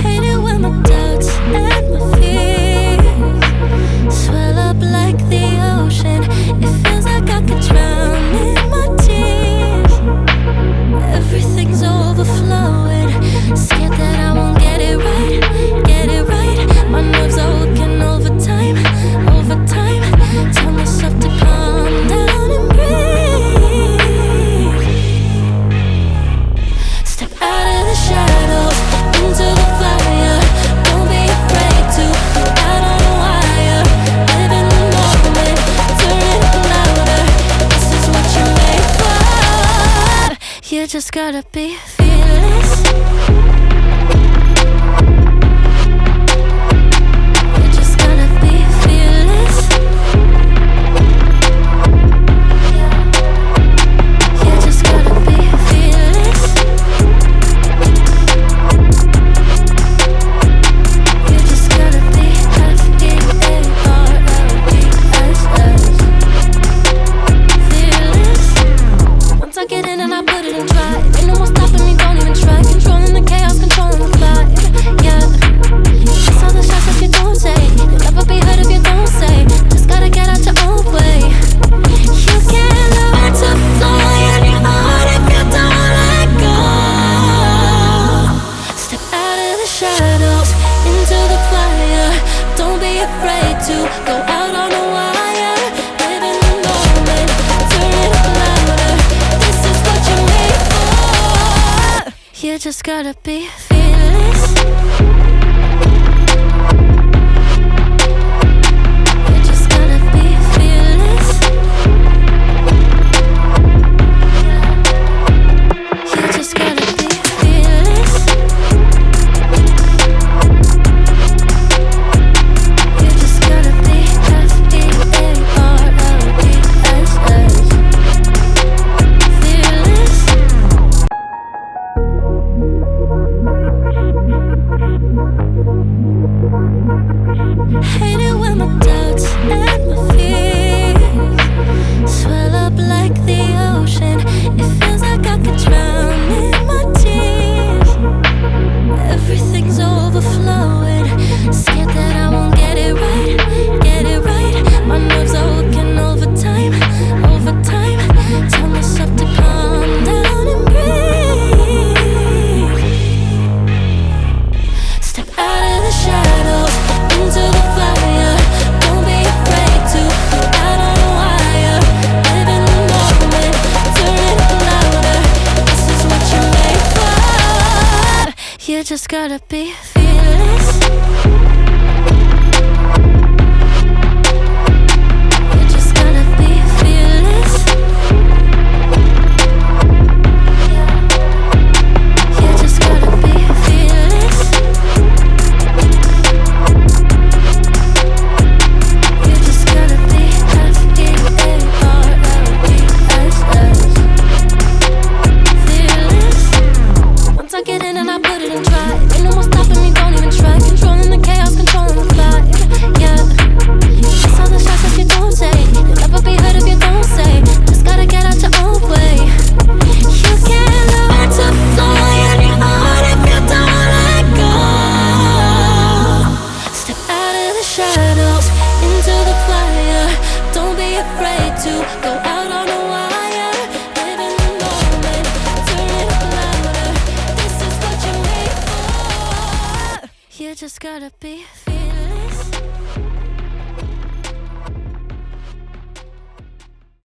Hate it when my doubts and my fears swell up like the ocean. It feels like I could drown in my tears. Everything's overflowing. Scared that I won't get it right, get it right. My nerves are working overtime, overtime. Tell myself to calm down and breathe. Step out of the shadows into the fire. Don't be afraid to go out on a wire. Live in the moment, turn it up louder. This is what you're made for. You just gotta be fearless. You just gotta be fearless. You just gotta be fearless. You just gotta be fearless. Once I get in and I put it in drive, ain't no more stopping me, don't even try. Controlling the chaos, controlling the vibe, yeah. That's all the shots that you don't take. You'll never be heard if you don't say. Just gotta get out your own way. You can't learn to fly in your heart if you don't let go. Step out of the shadows into the fire. Don't be afraid to go out on a wire. Live in the moment, turn it up louder. This is what you're made for. You just gotta be fearless. You just gotta be fearless. You just gotta be fearless. You just gotta be fearless. Hate it when my doubts and my fears swell up like the ocean. It feels like I could drown in my tears. Everything's overflowing. Scared that I won't get it right, get it right. My nerves are working overtime, overtime. Tell myself to calm down and breathe. Step out of the shadows into the fire. Don't be afraid to go out on a wire. Live in the moment, turn it up louder. This is what you're made for. You just gotta be fearless. You just gotta be fearless. You just gotta be fearless. You just gotta be fearless. Once I get in and I put it in drive, ain't no more stopping me, don't even try. Controlling the chaos, controlling the vibe, yeah. That's all the shots that you don't take. You'll never be heard if you don't say. Just gotta get out your own way. You can't learn to fly in your heart if you don't let go. Step out of the shadows into the fire. Don't be afraid to go out on a wire. Live in the moment, turn it up louder. This is what you're made for. You just gotta be fearless.